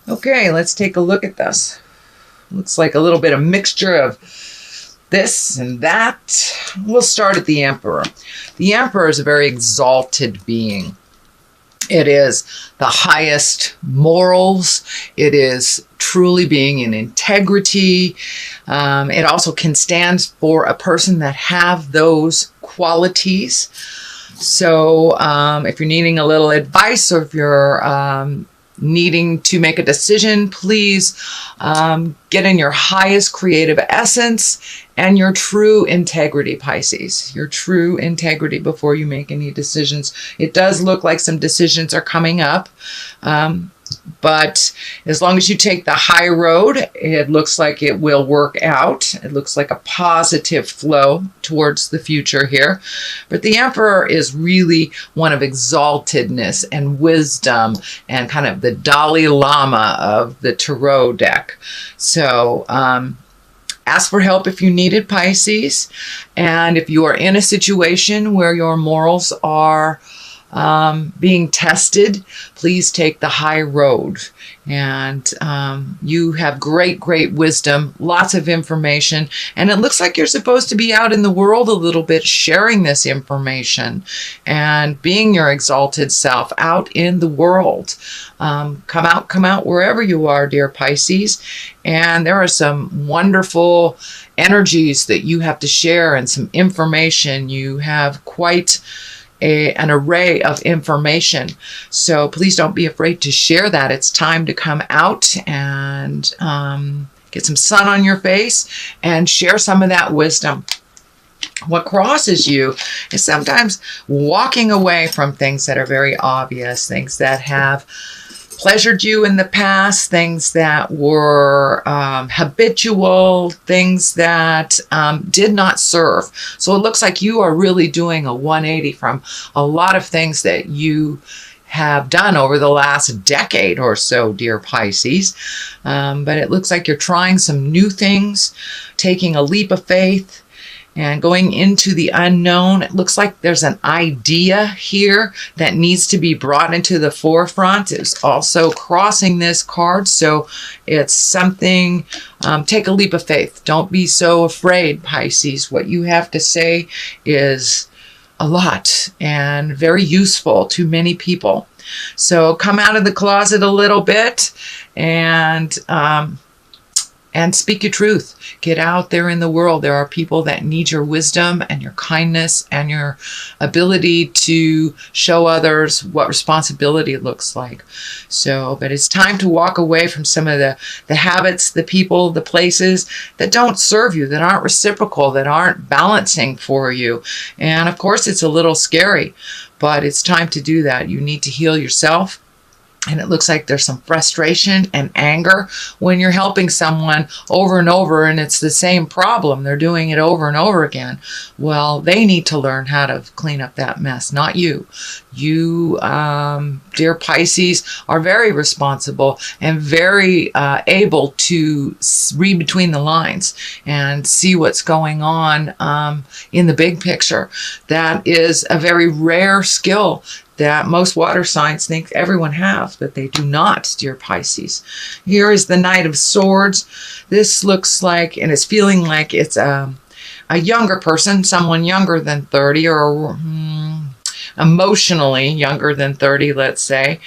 Okay, let's take a look at this. Looks like a little bit of mixture of this and that. We'll start at the Emperor. The Emperor is a very exalted being. It is the highest morals. It is truly being in integrity. It also can stand for a person that have those qualities. So if you're needing a little advice, or if you're needing to make a decision, please get in your highest creative essence and your true integrity, Pisces. Your true integrity before you make any decisions. It does look like some decisions are coming up, but as long as you take the high road, it looks like it will work out. It looks like a positive flow towards the future here. But the Emperor is really one of exaltedness and wisdom and kind of the Dalai Lama of the tarot deck. So ask for help if you need it, Pisces. And if you are in a situation where your morals are being tested, please take the high road. And you have great wisdom, lots of information, and it looks like you're supposed to be out in the world a little bit, sharing this information and being your exalted self out in the world. Come out wherever you are, dear Pisces. And there are some wonderful energies that you have to share and some information. You have quite an array of information. So please don't be afraid to share that. It's time to come out and get some sun on your face and share some of that wisdom. What crosses you is sometimes walking away from things that are very obvious, things that have pleasured you in the past, things that were habitual, things that did not serve. So it looks like you are really doing a 180 from a lot of things that you have done over the last decade or so, dear Pisces. But it looks like you're trying some new things, taking a leap of faith, and going into the unknown. It looks like there's an idea here that needs to be brought into the forefront. It's also crossing this card. So it's something, take a leap of faith. Don't be so afraid, Pisces. What you have to say is a lot and very useful to many people. So come out of the closet a little bit and speak your truth. Get out there in the world. There are people that need your wisdom and your kindness and your ability to show others what responsibility looks like. So, but it's time to walk away from some of the habits, the people, the places that don't serve you, that aren't reciprocal, that aren't balancing for you. And of course, it's a little scary, but it's time to do that. You need to heal yourself. And it looks like there's some frustration and anger when you're helping someone over and over and it's the same problem. They're doing it over and over again. Well, they need to learn how to clean up that mess, not you. You, dear Pisces, are very responsible and very able to read between the lines and see what's going on in the big picture. That is a very rare skill that most water signs think everyone has, but they do not, dear Pisces. Here is the Knight of Swords. This looks like, and it's feeling like it's a younger person, someone younger than 30 or emotionally younger than 30, let's say.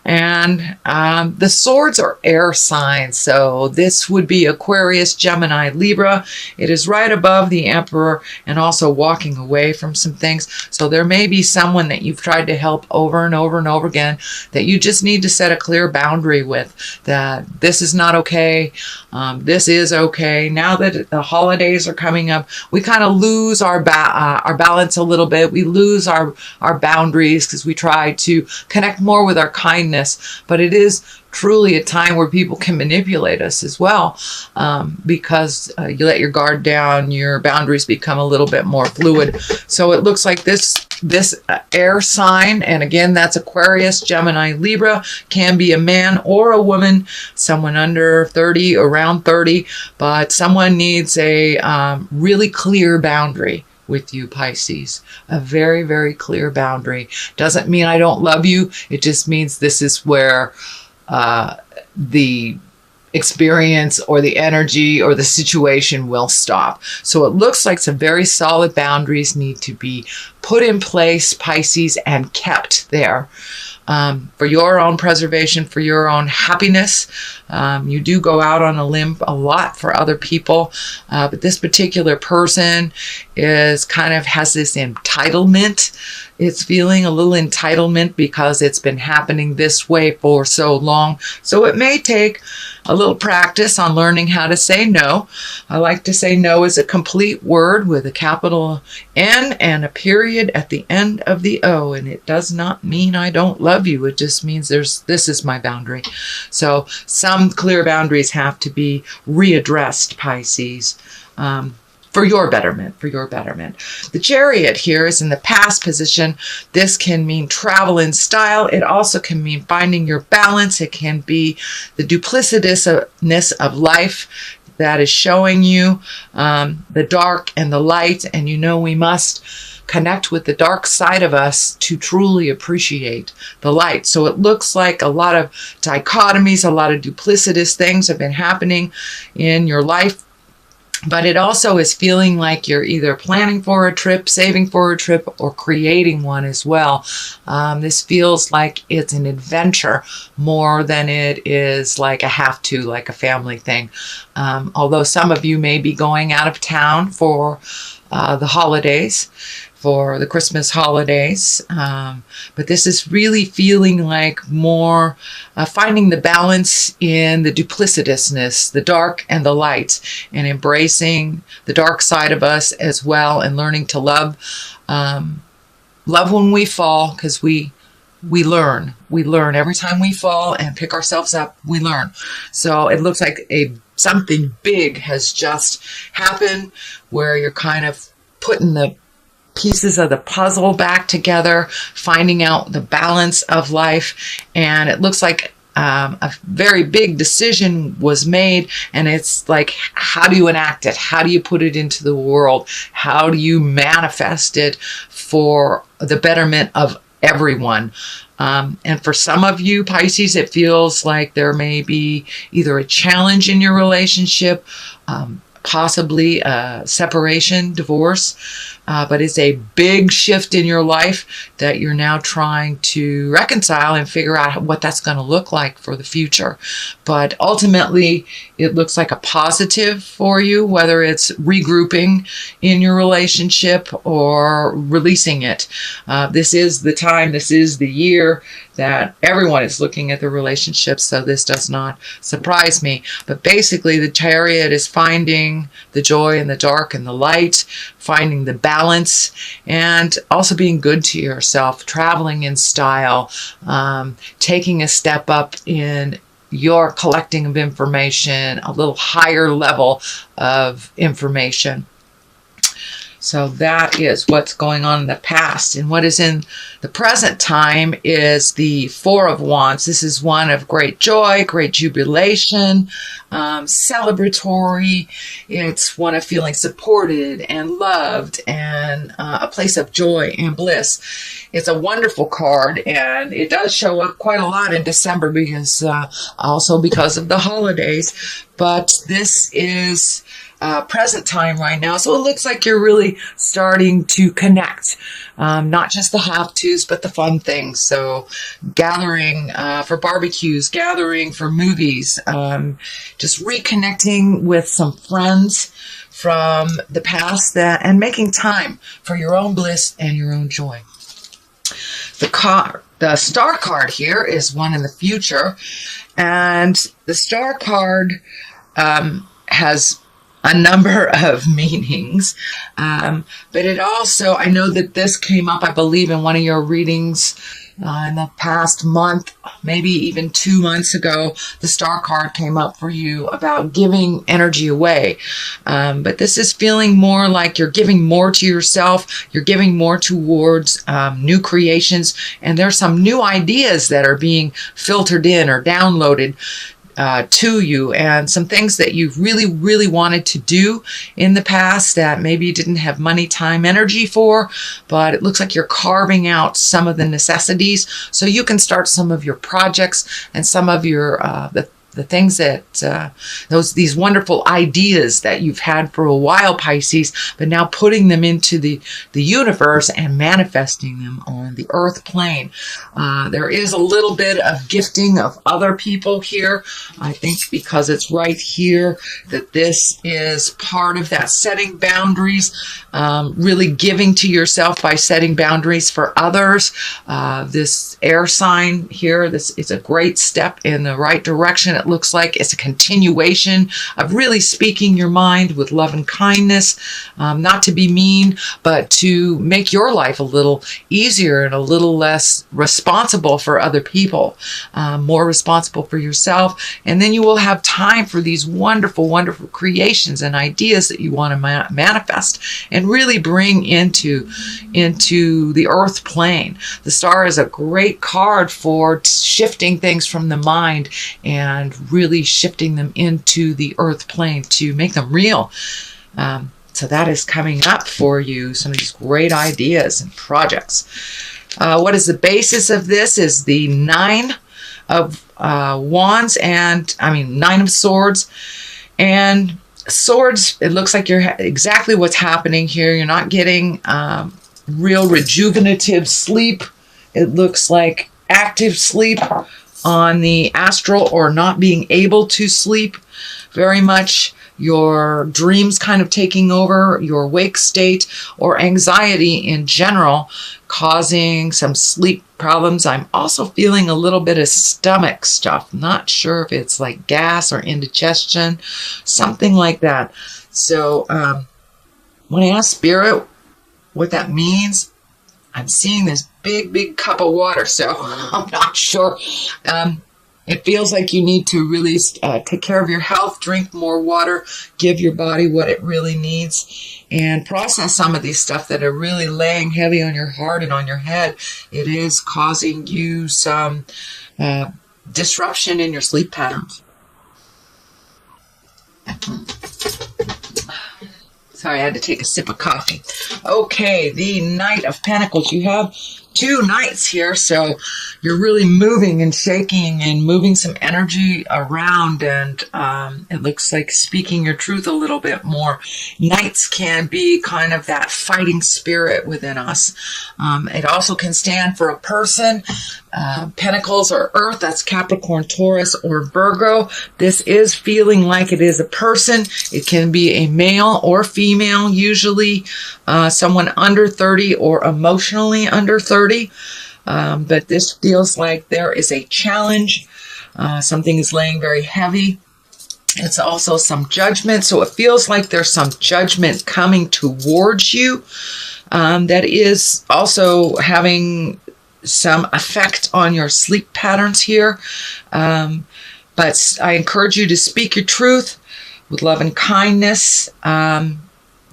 And the swords are air signs. So this would be Aquarius, Gemini, Libra. It is right above the Emperor and also walking away from some things. So there may be someone that you've tried to help over and over and over again that you just need to set a clear boundary with, that this is not okay. This is okay. Now that the holidays are coming up, we kind of lose our balance a little bit. We lose our boundaries because we try to connect more with our kindness. But it is truly a time where people can manipulate us as well, because you let your guard down, your boundaries become a little bit more fluid. So it looks like this air sign, and again, that's Aquarius, Gemini, Libra, can be a man or a woman, someone under 30, around 30, but someone needs a really clear boundary with you, Pisces. A very, very clear boundary. Doesn't mean I don't love you. It just means this is where the experience or the energy or the situation will stop. So it looks like some very solid boundaries need to be put in place, Pisces, and kept there. For your own preservation, for your own happiness. You do go out on a limb a lot for other people, but this particular person is kind of has this entitlement. It's feeling a little entitlement because it's been happening this way for so long. So it may take a little practice on learning how to say no. I like to say no is a complete word with a capital N and a period at the end of the O. And it does not mean I don't love you. It just means this is my boundary. So some clear boundaries have to be readdressed, Pisces. For your betterment, for your betterment. The Chariot here is in the past position. This can mean travel in style. It also can mean finding your balance. It can be the duplicitousness of life that is showing you the dark and the light. And you know we must connect with the dark side of us to truly appreciate the light. So it looks like a lot of dichotomies, a lot of duplicitous things have been happening in your life. But it also is feeling like you're either planning for a trip, saving for a trip, or creating one as well. This feels like it's an adventure more than it is like a have to, like a family thing. Although some of you may be going out of town for the holidays, for the Christmas holidays. But this is really feeling like more finding the balance in the duplicitousness, the dark and the light, and embracing the dark side of us as well, and learning to love. Love when we fall, because we learn. We learn every time we fall and pick ourselves up, we learn. So it looks like something big has just happened where you're kind of putting the pieces of the puzzle back together, finding out the balance of life. And it looks like a very big decision was made, and it's like, how do you enact it? How do you put it into the world? How do you manifest it for the betterment of everyone? And for some of you, Pisces, it feels like there may be either a challenge in your relationship, possibly a separation, divorce, but it's a big shift in your life that you're now trying to reconcile and figure out what that's going to look like for the future. But ultimately, it looks like a positive for you, whether it's regrouping in your relationship or releasing it. This is the time, this is the year that everyone is looking at the relationships, so this does not surprise me. But basically, the Chariot is finding the joy in the dark and the light, finding the balance, and also being good to yourself, traveling in style, taking a step up in your collecting of information, a little higher level of information. So that is what's going on in the past. And what is in the present time is the Four of Wands. This is one of great joy, great jubilation, celebratory. It's one of feeling supported and loved, and a place of joy and bliss. It's a wonderful card, and it does show up quite a lot in December because also because of the holidays. But this is present time right now. So it looks like you're really starting to connect, not just the have-tos, but the fun things. So gathering for barbecues, gathering for movies, just reconnecting with some friends from the past and making time for your own bliss and your own joy. The star card here is one in the future, and the star card has a number of meanings, but it also, I know that this came up, I believe, in one of your readings in the past month, maybe even 2 months ago. The star card came up for you about giving energy away, but this is feeling more like you're giving more to yourself, you're giving more towards new creations, and there's some new ideas that are being filtered in or downloaded. to you, and some things that you've really wanted to do in the past that maybe you didn't have money, time, energy for, but it looks like you're carving out some of the necessities so you can start some of your projects and some of your the things that these wonderful ideas that you've had for a while, Pisces, but now putting them into the universe and manifesting them on the earth plane. There is a little bit of gifting of other people here. I think because it's right here that this is part of that setting boundaries, really giving to yourself by setting boundaries for others. This air sign here, this is a great step in the right direction. It looks like it's a continuation of really speaking your mind with love and kindness, not to be mean, but to make your life a little easier and a little less responsible for other people, more responsible for yourself. And then you will have time for these wonderful creations and ideas that you want to manifest and really bring into the earth plane. The star is a great card for shifting things from the mind and really shifting them into the earth plane to make them real. So that is coming up for you, some of these great ideas and projects. What is the basis of this is the Nine of Wands and, Nine of Swords. And swords, it looks like you're exactly what's happening here. You're not getting real rejuvenative sleep. It looks like active sleep on the astral, or not being able to sleep very much, your dreams kind of taking over your wake state, or anxiety in general causing some sleep problems. I'm also feeling a little bit of stomach stuff. Not sure if it's like gas or indigestion, something like that. So when I ask Spirit what that means, I'm seeing this big cup of water, so I'm not sure. It feels like you need to really take care of your health, drink more water, give your body what it really needs, and process some of these stuff that are really laying heavy on your heart and on your head. It is causing you some disruption in your sleep patterns. Sorry, I had to take a sip of coffee. Okay, the Knight of Pentacles. You have two knights here, so you're really moving and shaking and moving some energy around, and it looks like speaking your truth a little bit more. Knights can be kind of that fighting spirit within us. It also can stand for a person. Pentacles are earth, that's Capricorn, Taurus, or Virgo. This is feeling like it is a person. It can be a male or female, usually someone under 30 or emotionally under 30. But this feels like there is a challenge. Something is laying very heavy. It's also some judgment. So it feels like there's some judgment coming towards you that is also having some effect on your sleep patterns here. But I encourage you to speak your truth with love and kindness.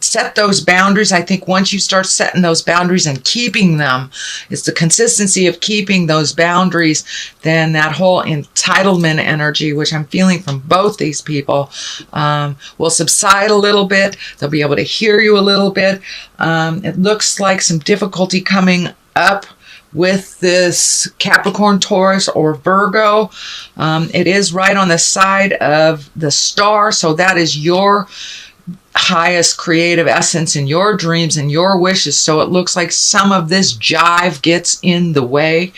Set those boundaries. I think once you start setting those boundaries and keeping them, it's the consistency of keeping those boundaries, then that whole entitlement energy, which I'm feeling from both these people, will subside a little bit. They'll be able to hear you a little bit. It looks like some difficulty coming up with this Capricorn, Taurus, or Virgo. It is right on the side of the star, so that is your highest creative essence in your dreams and your wishes. So it looks like some of this jive gets in the way.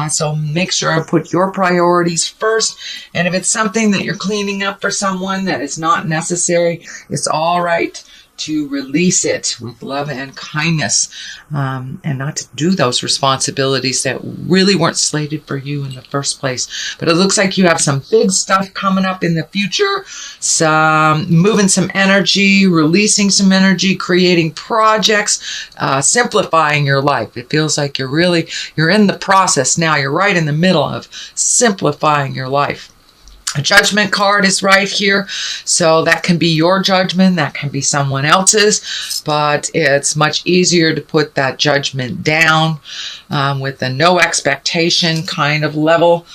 So make sure I put your priorities first. And if it's something that you're cleaning up for someone that is not necessary, it's all right to release it with love and kindness, and not to do those responsibilities that really weren't slated for you in the first place. But it looks like you have some big stuff coming up in the future, some moving some energy, releasing some energy, creating projects, simplifying your life. It feels like you're in the process now. You're right in the middle of simplifying your life. A judgment card is right here, so that can be your judgment, that can be someone else's, but it's much easier to put that judgment down with a no expectation kind of level.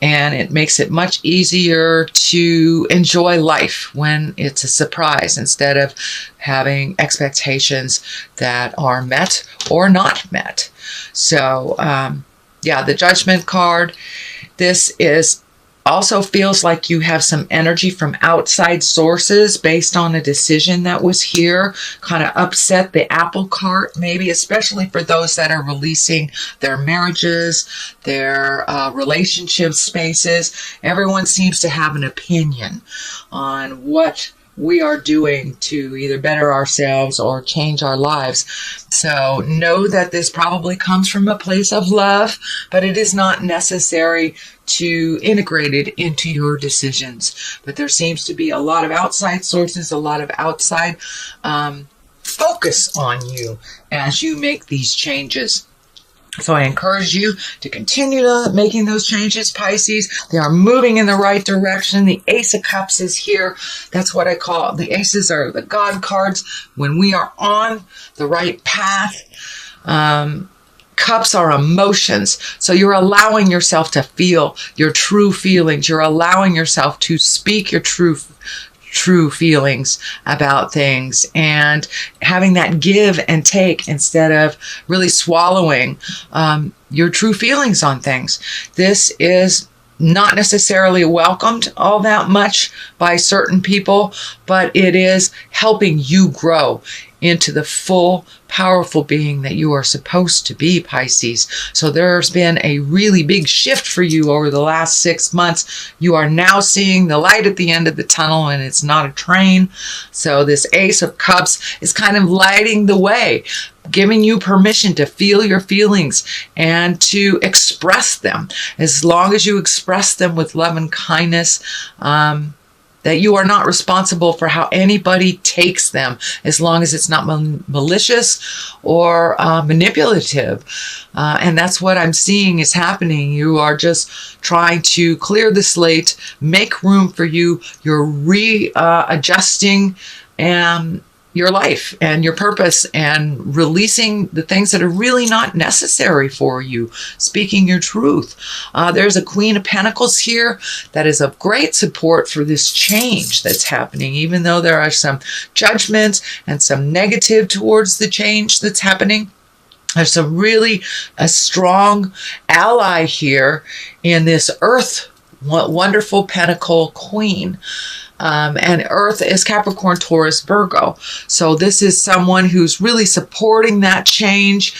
And it makes it much easier to enjoy life when it's a surprise instead of having expectations that are met or not met. So, yeah, the Judgment card. This is also feels like you have some energy from outside sources based on a decision that was here, kind of upset the apple cart, maybe, especially for those that are releasing their marriages, their relationship spaces. Everyone seems to have an opinion on what we are doing to either better ourselves or change our lives. So know that this probably comes from a place of love, but it is not necessary to integrate it into your decisions. But there seems to be a lot of outside sources, a lot of outside focus on you as you make these changes. So I encourage you to continue making those changes, Pisces. They are moving in the right direction. The Ace of Cups is here. That's what I call the aces are the God cards. When we are on the right path, cups are emotions. So you're allowing yourself to feel your true feelings. You're allowing yourself to speak your true feelings about things and having that give and take instead of really swallowing your true feelings on things. This is not necessarily welcomed all that much by certain people, but it is helping you grow into the full, powerful being that you are supposed to be, Pisces. So there's been a really big shift for you over the last 6 months. You are now seeing the light at the end of the tunnel, and it's not a train. So this Ace of Cups is kind of lighting the way, giving you permission to feel your feelings and to express them. As long as you express them with love and kindness, that you are not responsible for how anybody takes them, as long as it's not malicious or manipulative. And that's what I'm seeing is happening. You are just trying to clear the slate, make room for you. You're readjusting your life and your purpose and releasing the things that are really not necessary for you, speaking your truth. There's a Queen of Pentacles here that is of great support for this change that's happening, even though there are some judgments and some negative towards the change that's happening. There's a strong ally here in this Earth, wonderful Pentacle Queen. And Earth is Capricorn, Taurus, Virgo. So this is someone who's really supporting that change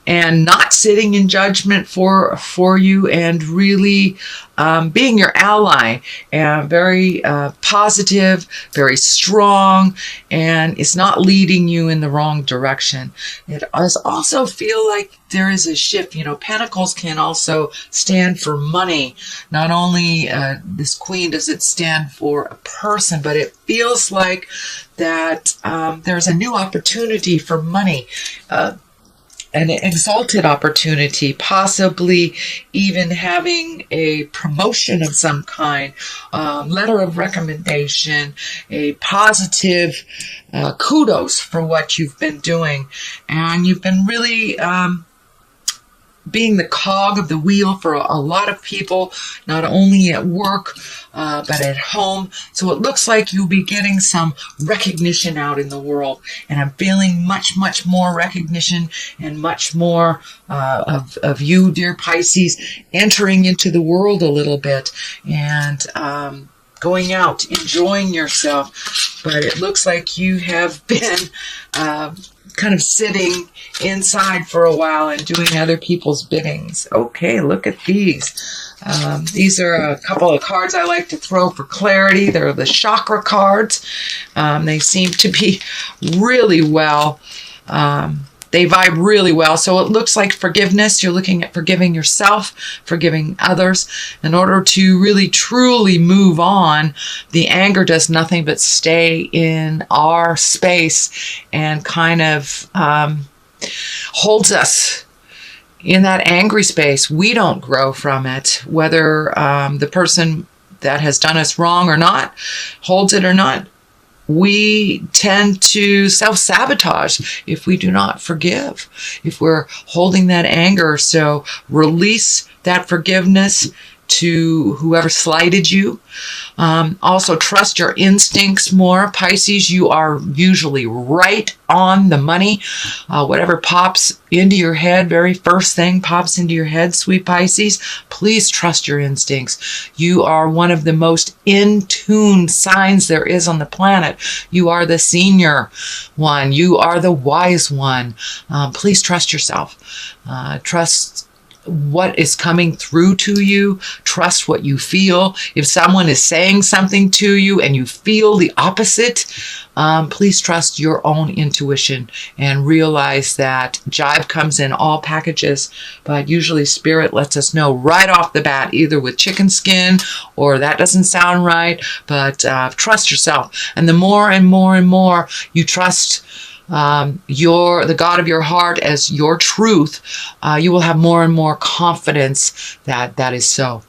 and not sitting in judgment for you, and really being your ally, and very positive, very strong, and it's not leading you in the wrong direction. It does also feel like there is a shift. You know, Pentacles can also stand for money. Not only this Queen does it stand for a person, but it feels like that there's a new opportunity for money. An exalted opportunity, possibly even having a promotion of some kind, letter of recommendation, a positive kudos for what you've been doing. And you've been really being the cog of the wheel for a lot of people, not only at work, but at home. So it looks like you'll be getting some recognition out in the world. And I'm feeling much, much more recognition and much more of you, dear Pisces, entering into the world a little bit and going out, enjoying yourself. But it looks like you have been kind of sitting inside for a while and doing other people's biddings. Okay, look at these. These are a couple of cards I like to throw for clarity. They're the chakra cards. They seem to be really well. They vibe really well. So it looks like forgiveness. You're looking at forgiving yourself, forgiving others. In order to really truly move on, the anger does nothing but stay in our space and kind of holds us in that angry space. We don't grow from it, whether the person that has done us wrong or not, holds it or not. we tend to self-sabotage if we do not forgive, if we're holding that anger. So release that forgiveness to whoever slighted you. Also, trust your instincts more. Pisces, you are usually right on the money. Whatever pops into your head, very first thing pops into your head, sweet Pisces, please trust your instincts. You are one of the most in tune signs there is on the planet. You are the senior one. You are the wise one. Please trust yourself. Trust what is coming through to you. Trust what you feel. If someone is saying something to you and you feel the opposite, please trust your own intuition and realize that jive comes in all packages, but usually spirit lets us know right off the bat, either with chicken skin or that doesn't sound right, but trust yourself. And the more and more and more you trust the God of your heart as your truth, you will have more and more confidence that that is so.